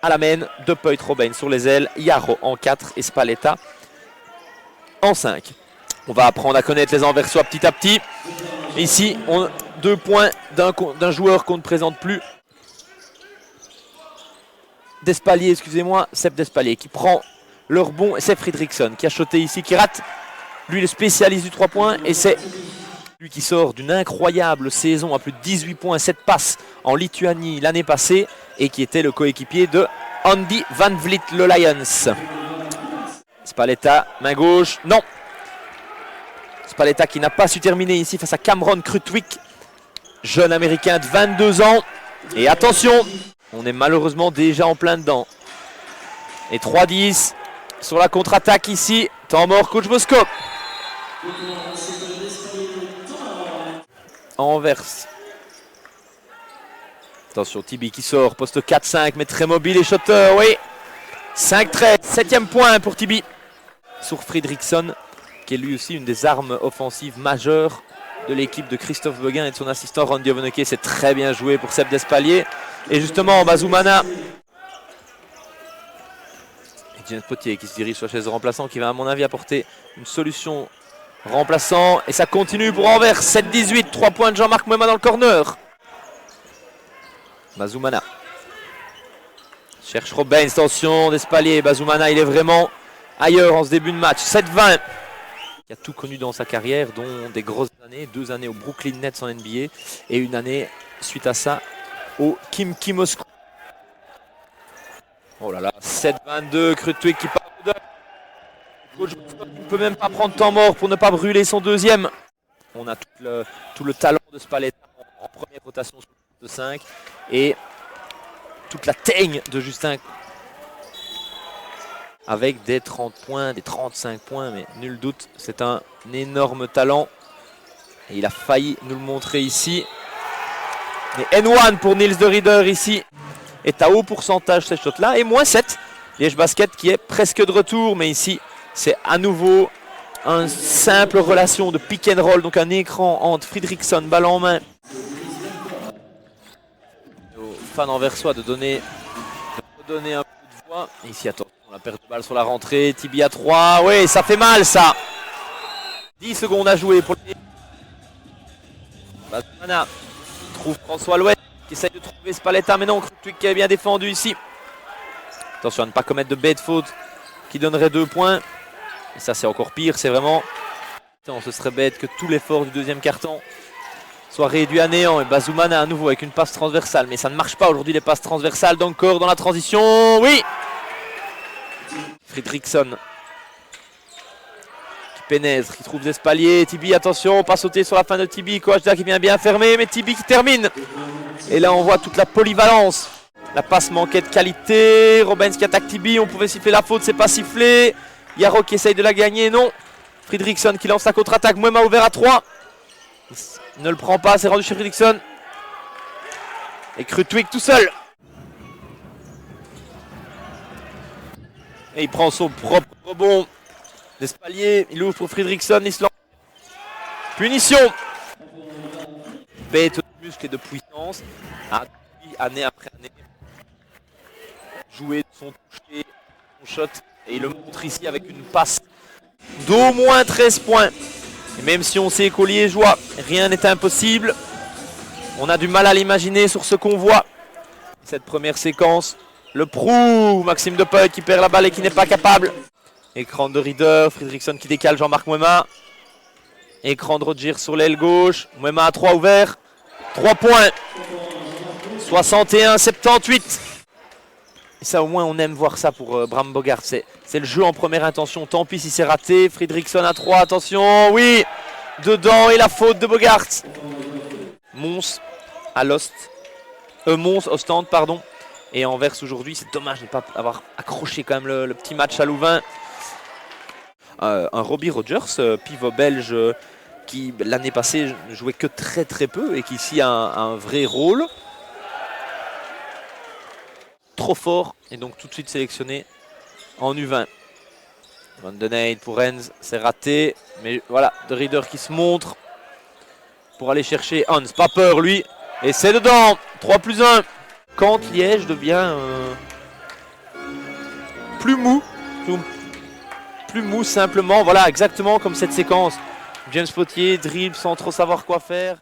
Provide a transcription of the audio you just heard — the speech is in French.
à la main, De Peut, Robben sur les ailes, Yaro en 4 et Spalletti en 5. On va apprendre à connaître les Anversois petit à petit. Ici, on a 2 points d'un joueur qu'on ne présente plus. Despalier, excusez-moi, Sepp Despalier qui prend le rebond. C'est Fredriksson qui a shoté ici, qui rate. Lui, le spécialiste du 3 points. Et c'est lui qui sort d'une incroyable saison à plus de 18 points, 7 passes en Lituanie l'année passée. Et qui était le coéquipier de Andy Van Vliet, le Lions. Spalletti, main gauche, non. Spalletti qui n'a pas su terminer ici face à Cameron Krutwig, jeune américain de 22 ans. Et attention, on est malheureusement déjà en plein dedans. Et 3-10 sur la contre-attaque ici. Temps mort, coach Bosco. Anvers. Attention, Tibi qui sort, poste 4-5, mais très mobile et shotter, oui. 5-13, 7e point pour Tibi. Sur Fredriksson, qui est lui aussi une des armes offensives majeures de l'équipe de Christophe Beguin et de son assistant Ron Diovoneke. C'est très bien joué pour Sepp Despalier. Et justement, Bazumana. Et James Potier qui se dirige sur la chaise de remplaçant, qui va à mon avis apporter une solution remplaçant. Et ça continue pour Anvers, 7-18, 3 points de Jean-Marc Moema dans le corner. Bazumana cherche Robben, attention, Despalier. Bazumana, il est vraiment ailleurs en ce début de match. 7-20. Il a tout connu dans sa carrière, dont des grosses années, 2 années au Brooklyn Nets en NBA et une année suite à ça au Khimki Moscou. Oh là là, 7-22, Krutwig qui part de. Il ne peut même pas prendre temps mort pour ne pas brûler son deuxième. On a tout le talent de Spalletti en première rotation sur le 5 et toute la teigne de Justin avec des 30 points, des 35 points, mais nul doute, c'est un énorme talent. Et il a failli nous le montrer ici. Mais N1 pour Niels de Ridder ici est à haut pourcentage ces shots-là. Et moins 7, Liège Basket qui est presque de retour, mais ici c'est à nouveau une simple relation de pick and roll, donc un écran entre Fredriksson, balle en main. Aux fans anversois de donner un coup de voix. Et ici, attention, la perte de balle sur la rentrée. Tibi à 3. Oui, ça fait mal ça. 10 secondes à jouer pour les. Bazumana trouve François Louet qui essaye de trouver Spalletti, mais non, Krutwig qui est bien défendu ici. Attention à ne pas commettre de bête faute qui donnerait 2 points. Et ça, c'est encore pire, c'est vraiment. Ce serait bête que tout l'effort du deuxième carton soit réduit à néant. Et Bazumana à nouveau avec une passe transversale. Mais ça ne marche pas aujourd'hui les passes transversales. Encore dans la transition. Oui. Fredriksson qui pénètre, qui trouve Despalier. Tibi, attention, pas sauter sur la fin de Tibi. Kouachda qui vient bien fermer. Mais Tibi qui termine. Et là on voit toute la polyvalence. La passe manquait de qualité. Robben qui attaque Tibi. On pouvait siffler la faute, c'est pas sifflé. Yaro qui essaye de la gagner, non. Fredriksson qui lance la contre-attaque. Moema ouvert à 3. Il ne le prend pas, c'est rendu chez Fredriksson. Et Krutwig tout seul. Et il prend son propre rebond. Despalier, il ouvre pour Fredriksson, il se lance. Punition. Bête de muscle et de puissance. Année après année. Jouer de son toucher, son shot. Et il le montre ici avec une passe d'au moins 13 points. Et même si on sait qu'au Liégeois, rien n'est impossible, on a du mal à l'imaginer sur ce qu'on voit. Cette première séquence le prouve. Maxime De Peut qui perd la balle et qui n'est pas capable. Écran de Ridder, Fredriksson qui décale Jean-Marc Moema. Écran de Roger sur l'aile gauche. Moema à 3 ouvert. 3 points. 61-78. Et ça au moins on aime voir ça pour Bram Bogart. C'est le jeu en première intention. Tant pis si c'est raté. Fredriksson à 3. Attention. Oui. Dedans et la faute de Bogart. Mons à l'Ost. Mons, Ostende, pardon. Et Anvers aujourd'hui, c'est dommage de ne pas avoir accroché quand même le petit match à Louvain. Un Robbie Rogers, pivot belge qui l'année passée ne jouait que très très peu et qui ici a un vrai rôle. Trop fort et donc tout de suite sélectionné en U20. Van den Eyde pour Rennes, c'est raté. Mais voilà, De Ridder qui se montre pour aller chercher Hans. Pas peur lui. Et c'est dedans. 3+1. Quand Liège devient plus mou. Plus mou simplement, voilà, exactement comme cette séquence. James Potier dribble sans trop savoir quoi faire.